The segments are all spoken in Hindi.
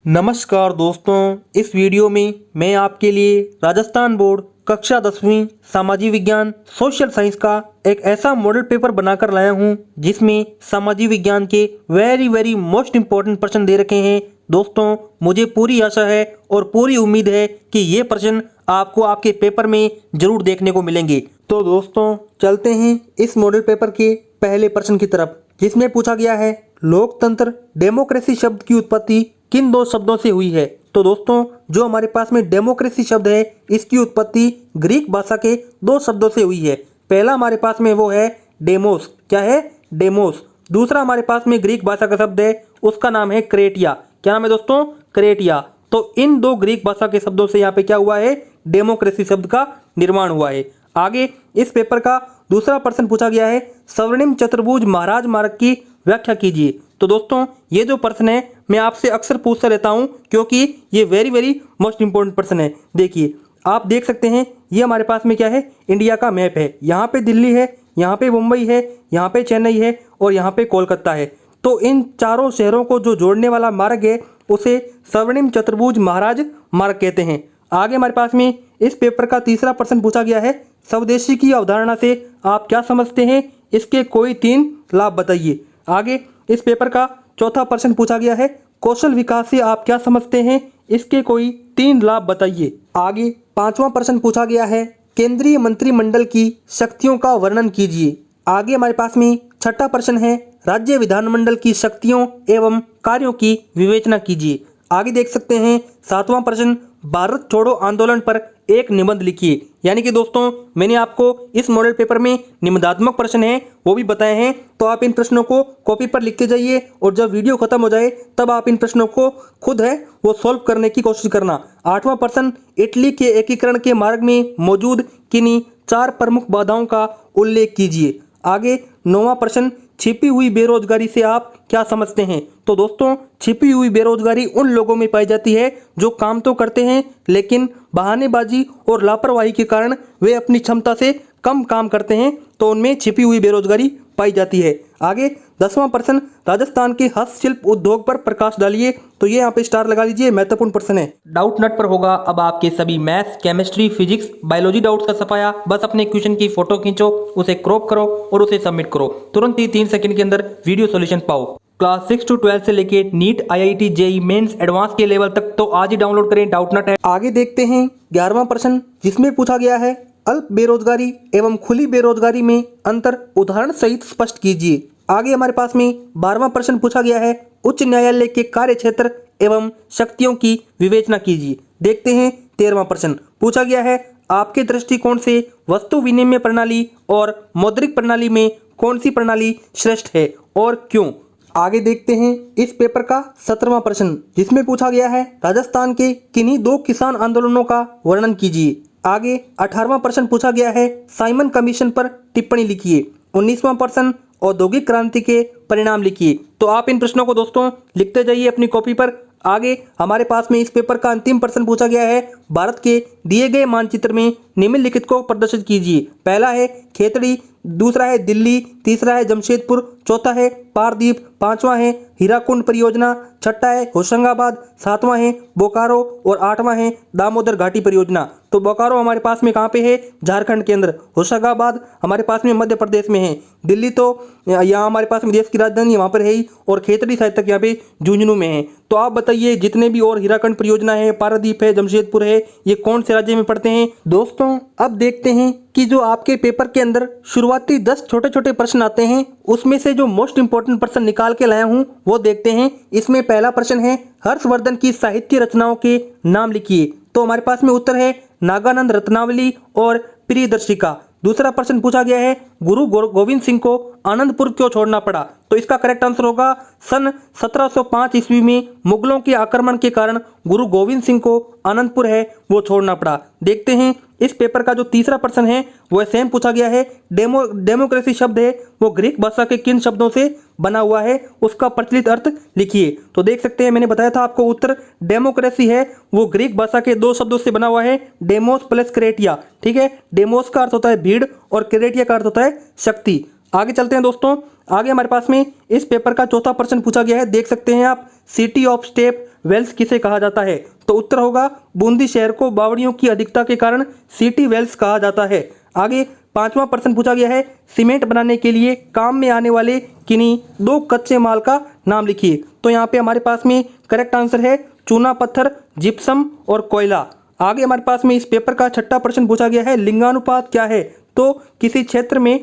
नमस्कार दोस्तों, इस वीडियो में मैं आपके लिए राजस्थान बोर्ड कक्षा 10वीं सामाजिक विज्ञान सोशल साइंस का एक ऐसा मॉडल पेपर बनाकर लाया हूं जिसमें सामाजिक विज्ञान के वेरी मोस्ट इम्पोर्टेंट प्रश्न दे रखे हैं। दोस्तों, मुझे पूरी आशा है और पूरी उम्मीद है कि ये प्रश्न आपको आपके पेपर में जरूर देखने को मिलेंगे। तो दोस्तों, चलते हैं इस मॉडल पेपर के पहले प्रश्न की तरफ, जिसमें पूछा गया है लोकतंत्र डेमोक्रेसी शब्द की उत्पत्ति किन दो शब्दों से हुई है। तो दोस्तों, जो हमारे पास में डेमोक्रेसी शब्द है इसकी उत्पत्ति ग्रीक भाषा के दो शब्दों से हुई है। पहला हमारे पास में वो है डेमोस। क्या है? डेमोस। दूसरा हमारे पास में ग्रीक भाषा का शब्द है, उसका नाम है क्रेटिया। क्या नाम है दोस्तों? क्रेटिया। तो इन दो ग्रीक भाषा के शब्दों से यहाँ पे क्या हुआ है? डेमोक्रेसी शब्द का निर्माण हुआ है। आगे इस पेपर का दूसरा प्रश्न पूछा गया है स्वर्णिम चतुर्भुज महाराज मार्ग की व्याख्या कीजिए। तो दोस्तों, ये जो प्रश्न है मैं आपसे अक्सर पूछता रहता हूं क्योंकि ये वेरी मोस्ट इंपॉर्टेंट प्रश्न है। देखिए, आप देख सकते हैं ये हमारे पास में क्या है? इंडिया का मैप है। यहाँ पे दिल्ली है, यहाँ पे मुंबई है, यहाँ पे चेन्नई है और यहाँ पे कोलकाता है। तो इन चारों शहरों को जो जोड़ने वाला मार्ग है उसे स्वर्णिम चतुर्भुज महाराज मार्ग कहते हैं। आगे हमारे पास में इस पेपर का तीसरा प्रश्न पूछा गया है स्वदेशी की अवधारणा से आप क्या समझते हैं, इसके कोई 3 लाभ बताइए। आगे इस पेपर का चौथा प्रश्न पूछा गया है कौशल विकास से आप क्या समझते हैं, इसके कोई 3 लाभ बताइए। आगे पांचवा प्रश्न पूछा गया है केंद्रीय मंत्रिमंडल की शक्तियों का वर्णन कीजिए। आगे हमारे पास में छठा प्रश्न है राज्य विधानमंडल की शक्तियों एवं कार्यों की विवेचना कीजिए। आगे देख सकते हैं सातवां प्रश्न भारत छोड़ो आंदोलन पर एक निबंध लिखिए। यानी कि दोस्तों, मैंने आपको इस मॉडल पेपर में निबंधात्मक प्रश्न हैं वो भी बताए हैं, तो आप इन प्रश्नों को कॉपी पर लिखते जाइए और जब वीडियो खत्म हो जाए तब आप इन प्रश्नों को खुद है वो सॉल्व करने की कोशिश करना। आठवां प्रश्न इटली के एकीकरण के मार्ग में मौजूद किन्हीं 4 प्रमुख बाधाओं का उल्लेख कीजिए। आगे नौवां प्रश्न छिपी हुई बेरोजगारी से आप क्या समझते हैं। तो दोस्तों, छिपी हुई बेरोजगारी उन लोगों में पाई जाती है जो काम तो करते हैं लेकिन बहानेबाजी और लापरवाही के कारण वे अपनी क्षमता से कम काम करते हैं, तो उनमें छिपी हुई बेरोजगारी पाई जाती है। आगे 10वां प्रश्न राजस्थान के हस्तशिल्प उद्योग पर प्रकाश डालिए। तो ये यहाँ पे स्टार लगा लीजिए, महत्वपूर्ण प्रश्न है। डाउट नट पर होगा अब आपके सभी maths, chemistry, physics, biology doubts का सफाया। बस अपने क्वेश्चन की फोटो खींचो, उसे क्रॉप करो और उसे सबमिट करो। तुरंत ही 3 सेकंड के अंदर वीडियो सॉल्यूशन पाओ। क्लास 6 to 12 से लेके NEET, IIT, JEE Mains, Advance के लेवल तक तो आज ही डाउनलोड करें डाउट नट ऐप। आगे देखते हैं 11वां प्रश्न, जिसमें पूछा गया है अल्प बेरोजगारी एवं खुली बेरोजगारी में अंतर उदाहरण सहित स्पष्ट कीजिए। आगे हमारे पास में 12वां प्रश्न पूछा गया है उच्च न्यायालय के कार्य क्षेत्र एवं शक्तियों की विवेचना कीजिए। देखते हैं 13वां प्रश्न पूछा गया है आपके दृष्टिकोण से वस्तु विनिमय प्रणाली और मौद्रिक प्रणाली में कौन सी प्रणाली श्रेष्ठ है और क्यों। आगे देखते हैं इस पेपर का 17वां प्रश्न, जिसमें पूछा गया है राजस्थान के किन्हीं 2 किसान आंदोलनों का वर्णन कीजिए। आगे 18वां प्रश्न पूछा गया है साइमन कमीशन पर टिप्पणी लिखिए। 19वां प्रश्न औद्योगिक क्रांति के परिणाम लिखिए। तो आप इन प्रश्नों को दोस्तों लिखते जाइए अपनी कॉपी पर। आगे हमारे पास में इस पेपर का अंतिम प्रश्न पूछा गया है भारत के दिए गए मानचित्र में निम्नलिखित को प्रदर्शित कीजिए। पहला है खेतड़ी, दूसरा है दिल्ली, तीसरा है जमशेदपुर, चौथा है पारदीप, 5वां है हीराकुंड परियोजना, छठा है होशंगाबाद, 7वां है बोकारो और 8वां है दामोदर घाटी परियोजना। तो बोकारो हमारे पास में कहाँ पे है? झारखंड के अंदर। होशंगाबाद हमारे पास में मध्य प्रदेश में है। दिल्ली तो यहाँ हमारे पास में देश की राजधानी वहाँ पर है ही, और खेतड़ी शायद तक यहाँ पे झुंझुनू में है। तो आप बताइए जितने भी और हीराकुंड परियोजना है, पारादीप है, जमशेदपुर है, ये कौन से राज्य में पड़ते हैं। दोस्तों, अब देखते हैं कि जो आपके पेपर के अंदर शुरुआती 10 छोटे प्रश्न आते हैं उसमें से जो मोस्ट इंपोर्टेंट प्रश्न निकाल के लाया हूं वो देखते हैं। इसमें पहला प्रश्न है हर्षवर्धन की साहित्य रचनाओं के नाम लिखिए। तो हमारे पास में उत्तर है नागानंद रत्नावली और प्रियदर्शिका। दूसरा प्रश्न पूछा गया है गुरु गोविंद सिंह को आनंदपुर क्यों छोड़ना पड़ा। तो इसका करेक्ट आंसर होगा सन 1705 ईस्वी में मुगलों के आक्रमण के कारण गुरु गोविंद सिंह को आनंदपुर है वो छोड़ना पड़ा। देखते हैं इस पेपर का जो तीसरा प्रश्न है वह सेम पूछा गया है डेमोक्रेसी शब्द है वो ग्रीक भाषा के किन शब्दों से बना हुआ है, उसका प्रचलित अर्थ लिखिए। तो देख सकते हैं मैंने बताया था आपको उत्तर डेमोक्रेसी है वो ग्रीक भाषा के 2 शब्दों से बना हुआ है, डेमोस प्लस क्रेटिया। ठीक है, डेमोस का अर्थ होता है भीड़ और क्रेटिया का अर्थ होता है शक्ति। आगे चलते हैं दोस्तों, आगे हमारे पास में इस पेपर का चौथा प्रश्न पूछा गया है, देख सकते हैं आप, सिटी ऑफ स्टेप वेल्स किसे कहा जाता है? तो उत्तर होगा बूंदी शहर को बावड़ियों की अधिकता के कारण सिटी वेल्स कहा जाता है। आगे पांचवा प्रश्न पूछा गया है, सीमेंट बनाने के लिए काम में आने वाले किन्हीं दो कच्चे माल का नाम लिखिए। तो यहाँ पे हमारे पास में करेक्ट आंसर है चूना पत्थर, जिप्सम और कोयला। आगे हमारे पास में इस पेपर का छठा प्रश्न पूछा गया है, लिंगानुपात क्या है? तो किसी क्षेत्र में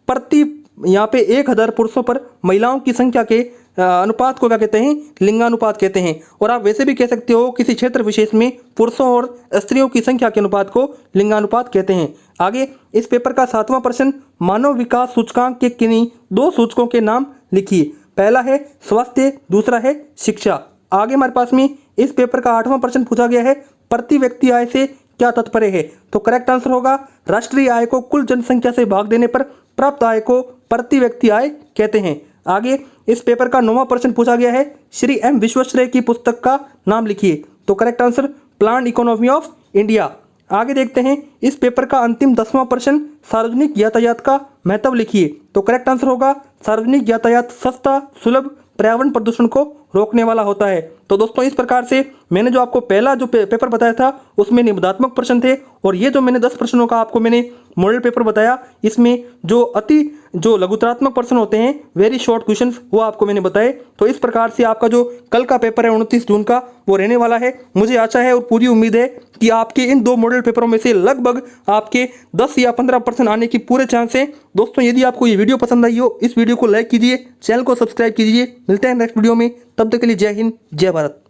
प्रति यहाँ पे 1000 पुरुषों पर महिलाओं की संख्या के अनुपात को क्या कहते हैं? लिंगानुपात कहते हैं। और आप वैसे भी कह सकते हो किसी क्षेत्र विशेष में पुरुषों और स्त्रियों की संख्या के अनुपात को लिंगानुपात कहते हैं। आगे इस पेपर का सातवां प्रश्न, मानव विकास सूचकांक के किन्हीं दो सूचकों के नाम लिखिए। पहला है स्वास्थ्य, दूसरा है शिक्षा। आगे हमारे पास में इस पेपर का आठवां प्रश्न पूछा गया है, प्रति व्यक्ति आय से क्या तात्पर्य है? तो करेक्ट आंसर होगा राष्ट्रीय आय को कुल जनसंख्या से भाग देने पर प्राप्त आय को प्रति व्यक्ति आय कहते हैं। आगे इस पेपर का 9वां प्रश्न पूछा गया है, श्री एम विश्वेश्वरैया की पुस्तक का नाम लिखिए। तो correct answer plan economy of India. आगे देखते हैं इस पेपर का अंतिम 10वां प्रश्न, सार्वजनिक यातायात का महत्व लिखिए। तो करेक्ट आंसर होगा सार्वजनिक यातायात सस्ता, सुलभ, पर्यावरण प्रदूषण को रोकने वाला होता है। तो दोस्तों इस प्रकार से मैंने जो आपको पहला जो पेपर बताया था उसमें निबंधात्मक प्रश्न थे, और ये जो मैंने 10 प्रश्नों का आपको मैंने मॉडल पेपर बताया, इसमें जो लघुतरात्मक प्रश्न होते हैं, वेरी शॉर्ट क्वेश्चंस, वो आपको मैंने बताए। तो इस प्रकार से आपका जो कल का पेपर है 29 जून का, वो रहने वाला है। मुझे आशा है और पूरी उम्मीद है कि आपके इन 2 मॉडल पेपरों में से लगभग आपके 10 या 15 प्रश्न आने की पूरे चांस है। दोस्तों यदि आपको ये वीडियो पसंद आई हो, इस वीडियो को लाइक कीजिए, चैनल को सब्सक्राइब कीजिए। मिलते हैं नेक्स्ट वीडियो में, तब तक के लिए जय हिंद, जय भारत।